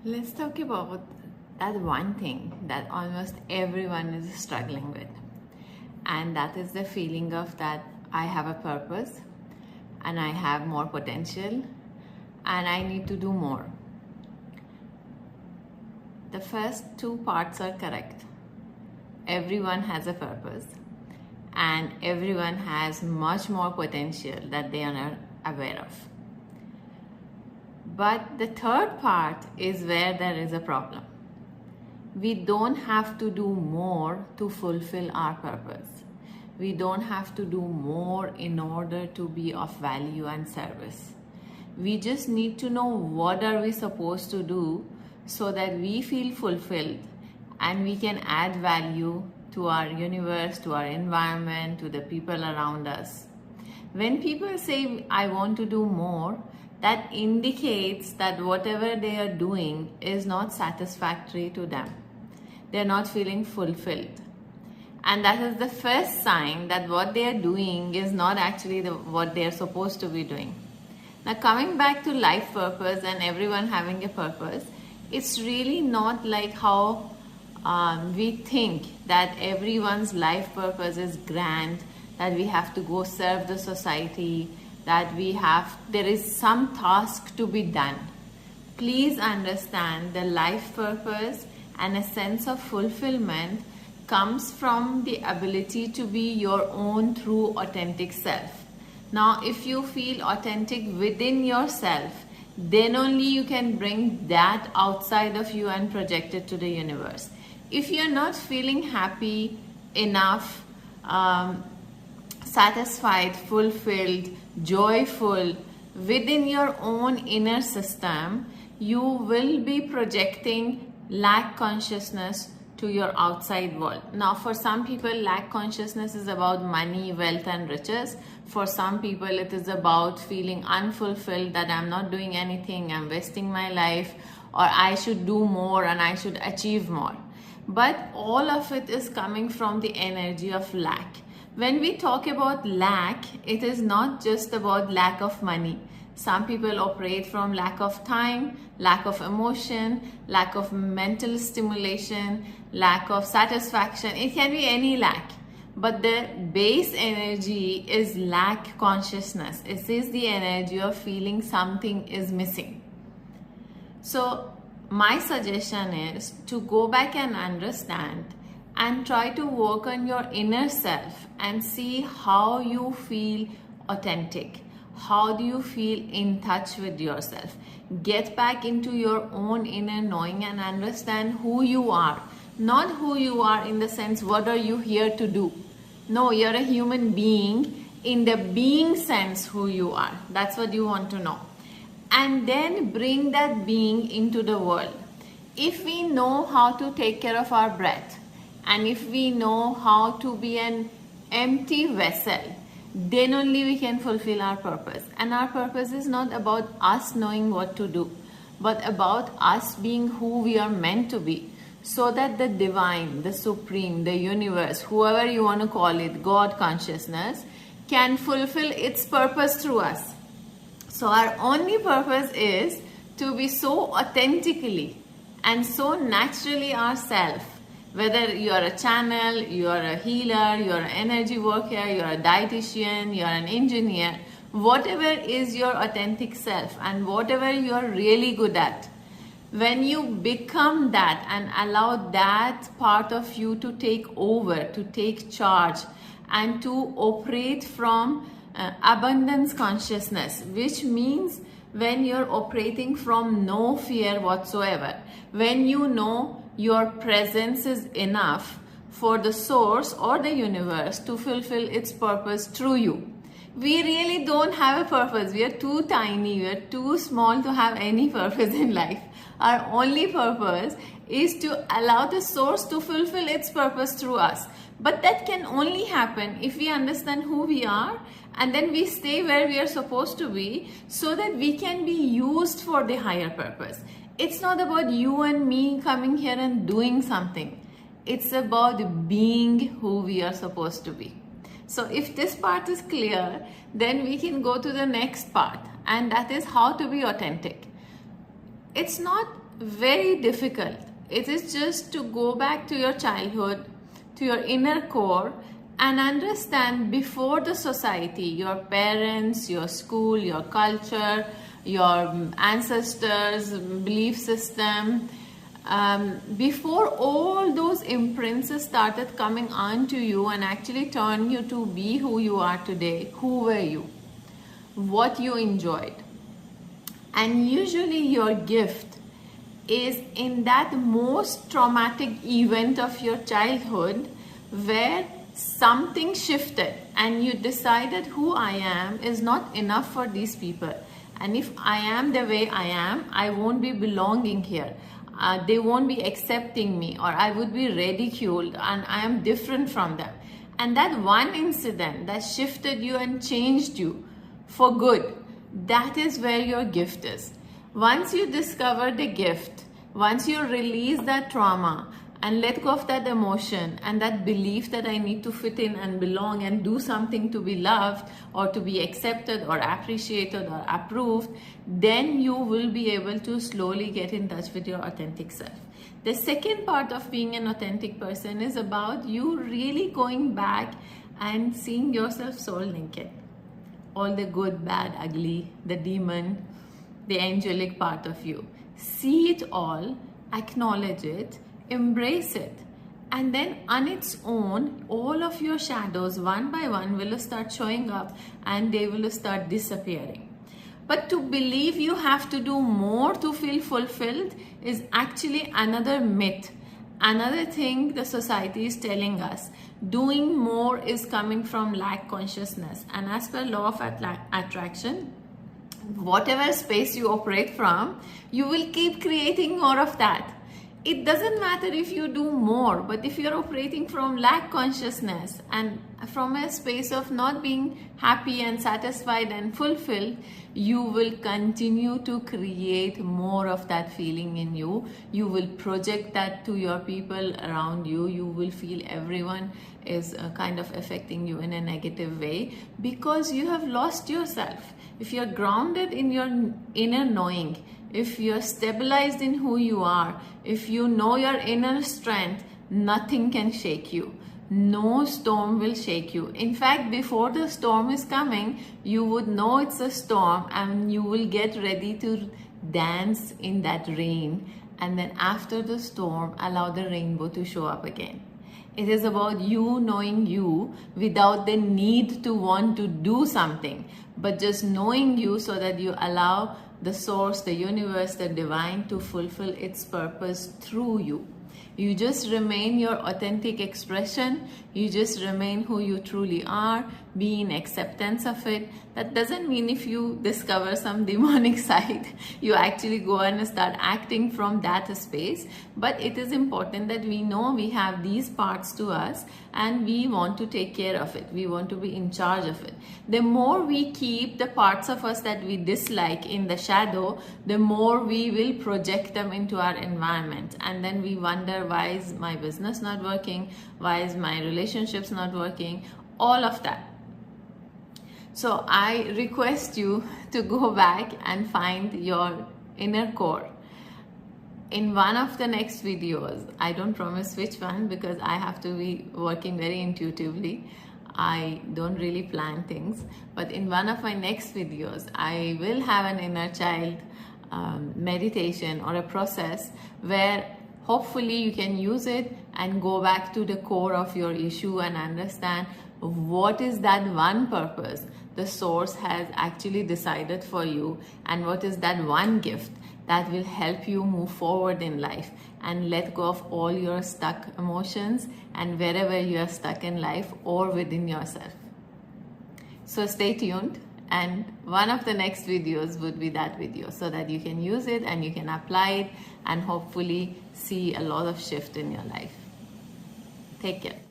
Let's talk about that one thing that almost everyone is struggling with, and that is the feeling of that I have a purpose and I have more potential and I need to do more. The first two parts are correct. Everyone has a purpose and everyone has much more potential that they are not aware of. But the third part is where there is a problem. We don't have to do more to fulfill our purpose. We don't have to do more in order to be of value and service. We just need to know what are we supposed to do so that we feel fulfilled and we can add value to our universe, to our environment, to the people around us. When people say, I want to do more, that indicates that whatever they are doing is not satisfactory to them. They're not feeling fulfilled. And that is the first sign that what they are doing is not actually what they are supposed to be doing. Now, coming back to life purpose and everyone having a purpose, it's really not like how we think that everyone's life purpose is grand, that we have to go serve the society, that there is some task to be done. Please understand the life purpose and a sense of fulfillment comes from the ability to be your own true authentic self. Now, if you feel authentic within yourself, then only you can bring that outside of you and project it to the universe. If you're not feeling happy enough, satisfied, fulfilled, joyful within your own inner system, you will be projecting lack consciousness to your outside world. Now, for some people, lack consciousness is about money, wealth, and riches. For some people, it is about feeling unfulfilled, that I'm not doing anything, I'm wasting my life, or I should do more and I should achieve more. But all of it is coming from the energy of lack. When we talk about lack, it is not just about lack of money. Some people operate from lack of time, lack of emotion, lack of mental stimulation, lack of satisfaction. It can be any lack. But the base energy is lack consciousness. It is the energy of feeling something is missing. So my suggestion is to go back and understand and try to work on your inner self and see how you feel authentic. How do you feel in touch with yourself? Get back into your own inner knowing and understand who you are. Not who you are in the sense, what are you here to do? No, you're a human being in the being sense who you are. That's what you want to know. And then bring that being into the world. If we know how to take care of our breath, and if we know how to be an empty vessel, then only we can fulfill our purpose. And our purpose is not about us knowing what to do, but about us being who we are meant to be, so that the divine, the supreme, the universe, whoever you want to call it, God consciousness, can fulfill its purpose through us. So our only purpose is to be so authentically and so naturally ourselves. Whether you are a channel, you are a healer, you are an energy worker, you are a dietitian, you are an engineer, whatever is your authentic self and whatever you are really good at, when you become that and allow that part of you to take over, to take charge, and to operate from abundance consciousness, which means when you're operating from no fear whatsoever, when you know your presence is enough for the source or the universe to fulfill its purpose through you. We really don't have a purpose. We are too tiny, we are too small to have any purpose in life. Our only purpose is to allow the source to fulfill its purpose through us. But that can only happen if we understand who we are and then we stay where we are supposed to be so that we can be used for the higher purpose. It's not about you and me coming here and doing something. It's about being who we are supposed to be. So if this part is clear, then we can go to the next part, and that is how to be authentic. It's not very difficult. It is just to go back to your childhood, to your inner core, and understand before the society, your parents, your school, your culture, your ancestors, belief system, before all those imprints started coming onto you and actually turned you to be who you are today. Who were you? What you enjoyed? And usually your gift is in that most traumatic event of your childhood where something shifted and you decided who I am is not enough for these people. And if I am the way I am, I won't be belonging here. They won't be accepting me, or I would be ridiculed, and I am different from them. And that one incident that shifted you and changed you for good, that is where your gift is. Once you discover the gift, once you release that trauma and let go of that emotion and that belief that I need to fit in and belong and do something to be loved or to be accepted or appreciated or approved, then you will be able to slowly get in touch with your authentic self. The second part of being an authentic person is about you really going back and seeing yourself soul naked. All the good, bad, ugly, the demon, the angelic part of you. See it all, acknowledge it, embrace it, and then on its own, all of your shadows one by one will start showing up and they will start disappearing. But to believe you have to do more to feel fulfilled is actually another myth. Another thing the society is telling us, doing more is coming from lack consciousness. And as per law of attraction, whatever space you operate from, you will keep creating more of that. It doesn't matter if you do more, but if you're operating from lack consciousness and from a space of not being happy and satisfied and fulfilled, you will continue to create more of that feeling in you. You will project that to your people around you. You will feel everyone is kind of affecting you in a negative way because you have lost yourself. If you're grounded in your inner knowing, if you're stabilized in who you are, if you know your inner strength, nothing can shake you. No storm will shake you. In fact, before the storm is coming, you would know it's a storm and you will get ready to dance in that rain. And then after the storm, allow the rainbow to show up again. It is about you knowing you without the need to want to do something, but just knowing you so that you allow the source, the universe, the divine to fulfill its purpose through you. You just remain your authentic expression. You just remain who you truly are. Be in acceptance of it. That doesn't mean if you discover some demonic side, you actually go and start acting from that space. But it is important that we know we have these parts to us and we want to take care of it. We want to be in charge of it. The more we keep the parts of us that we dislike in the shadow, the more we will project them into our environment. And then we wonder, why is my business not working? Why is my relationships not working? All of that. So I request you to go back and find your inner core. In one of the next videos, I don't promise which one because I have to be working very intuitively. I don't really plan things, but in one of my next videos, I will have an inner child meditation or a process where hopefully you can use it and go back to the core of your issue and understand what is that one purpose the source has actually decided for you, and what is that one gift that will help you move forward in life and let go of all your stuck emotions and wherever you are stuck in life or within yourself. So stay tuned, and one of the next videos would be that video so that you can use it and you can apply it and hopefully see a lot of shift in your life. Take care.